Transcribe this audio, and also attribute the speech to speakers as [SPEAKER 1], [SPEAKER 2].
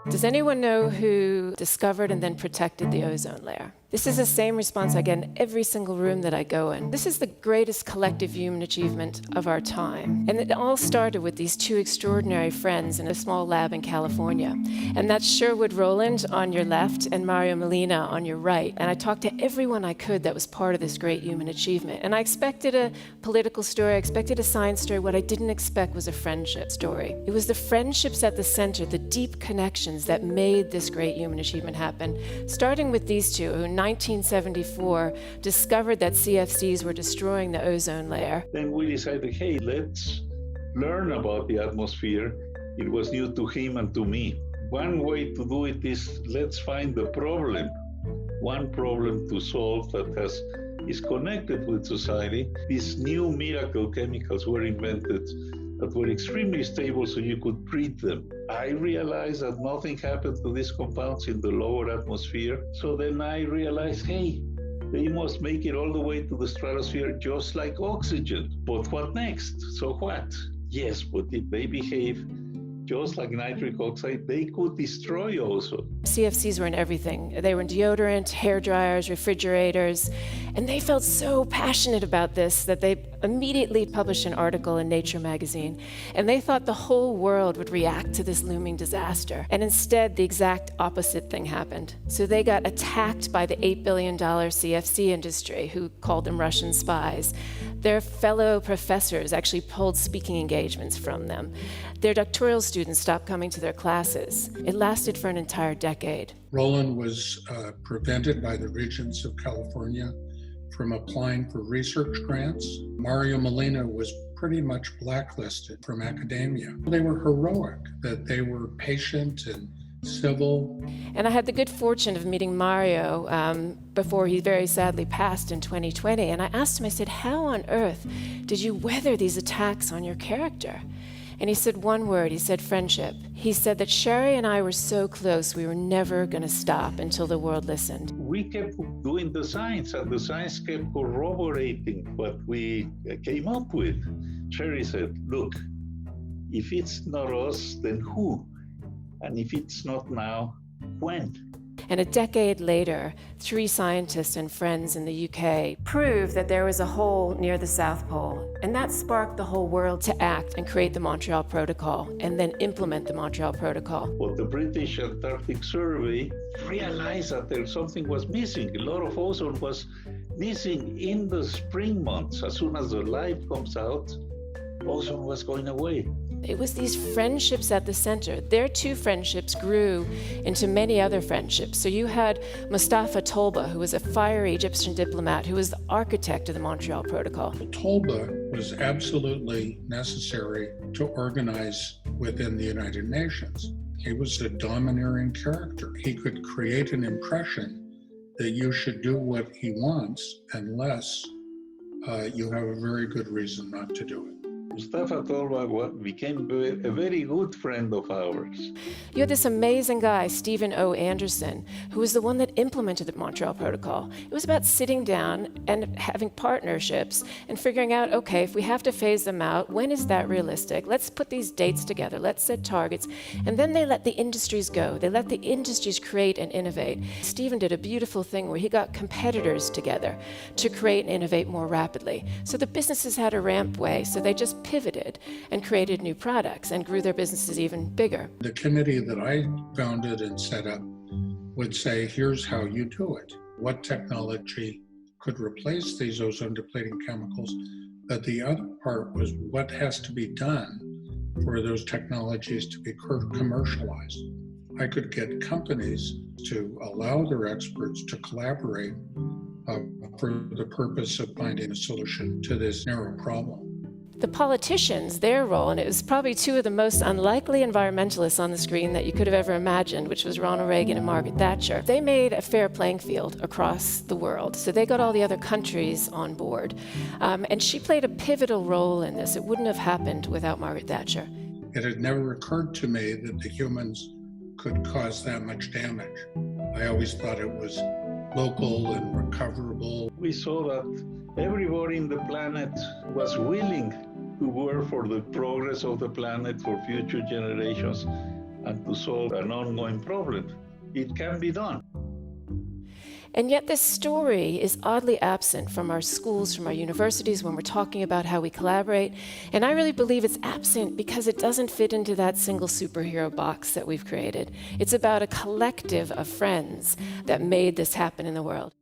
[SPEAKER 1] Does anyone know who discovered and then protected the ozone layer? This is the same response I get in every single room that I go in. This is the greatest collective human achievement of our time. And it all started with these two extraordinary friends in a small lab in California. And that's Sherwood Rowland on your left and Mario Molina on your right. And I talked to everyone I could that was part of this great human achievement. And I expected a political story, I expected a science story. What I didn't expect was a friendship story. It was the friendships at the center, the deep connections that made this great human achievement happen. Starting with these two, who in 1974 discovered that CFCs were destroying the ozone layer.
[SPEAKER 2] Then we decided, hey, let's learn about the atmosphere. It was new to him and to me. One way to do it is let's find the problem. One problem to solve that is connected with society. These new miracle chemicals were invented that were extremely stable so you could treat them. I realized that nothing happened to these compounds in the lower atmosphere. So then I realized, hey, they must make it all the way to the stratosphere just like oxygen. But what next? So what? Yes, but if they behave just like nitric oxide, they could destroy ozone.
[SPEAKER 1] CFCs were in everything. They were in deodorant, hair dryers, refrigerators, and they felt so passionate about this that they immediately published an article in Nature magazine, and they thought the whole world would react to this looming disaster. And instead, the exact opposite thing happened. So they got attacked by the $8 billion CFC industry, who called them Russian spies. Their fellow professors actually pulled speaking engagements from them. Their doctoral students stopped coming to their classes. It lasted for an entire decade.
[SPEAKER 3] Rowland was prevented by the Regents of California from applying for research grants. Mario Molina was pretty much blacklisted from academia. They were heroic, that they were patient and civil.
[SPEAKER 1] And I had the good fortune of meeting Mario before he very sadly passed in 2020. And I asked him, I said, how on earth did you weather these attacks on your character? And he said one word, he said friendship. He said that Sherry and I were so close, we were never gonna stop until the world listened.
[SPEAKER 2] We kept doing the science, and the science kept corroborating what we came up with. Sherry said, look, if it's not us, then who? And if it's not now, when?
[SPEAKER 1] And a decade later, 3 scientists and friends in the UK proved that there was a hole near the South Pole. And that sparked the whole world to act and create the Montreal Protocol and then implement the Montreal Protocol.
[SPEAKER 2] But the British Antarctic Survey realized that there something was missing. A lot of ozone was missing in the spring months. As soon as the light comes out, ozone was going away.
[SPEAKER 1] It was these friendships at the center. Their 2 friendships grew into many other friendships. So you had Mustafa Tolba, who was a fiery Egyptian diplomat, who was the architect of the Montreal Protocol.
[SPEAKER 3] Tolba was absolutely necessary to organize within the United Nations. He was a domineering character. He could create an impression that you should do what he wants unless you have a very good reason not to do it.
[SPEAKER 2] Mustafa Tolba became a very good friend of ours.
[SPEAKER 1] You had this amazing guy, Stephen O. Anderson, who was the one that implemented the Montreal Protocol. It was about sitting down and having partnerships and figuring out, okay, if we have to phase them out, when is that realistic? Let's put these dates together, let's set targets. And then they let the industries go. They let the industries create and innovate. Stephen did a beautiful thing where he got competitors together to create and innovate more rapidly. So the businesses had a rampway, so they just pivoted and created new products and grew their businesses even bigger.
[SPEAKER 3] The committee that I founded and set up would say, here's how you do it. What technology could replace these ozone depleting chemicals? But the other part was what has to be done for those technologies to be commercialized. I could get companies to allow their experts to collaborate for the purpose of finding a solution to this narrow problem.
[SPEAKER 1] The politicians, their role, and it was probably 2 of the most unlikely environmentalists on the screen that you could have ever imagined, which was Ronald Reagan and Margaret Thatcher. They made a fair playing field across the world. So they got all the other countries on board. And she played a pivotal role in this. It wouldn't have happened without Margaret Thatcher.
[SPEAKER 3] It had never occurred to me that the humans could cause that much damage. I always thought it was local and recoverable.
[SPEAKER 2] We saw that everybody in the planet was willing to work for the progress of the planet for future generations. and to solve an ongoing problem. It can be done.
[SPEAKER 1] And yet this story is oddly absent from our schools, from our universities, when we're talking about how we collaborate. And I really believe it's absent because it doesn't fit into that single superhero box that we've created. It's about a collective of friends that made this happen in the world.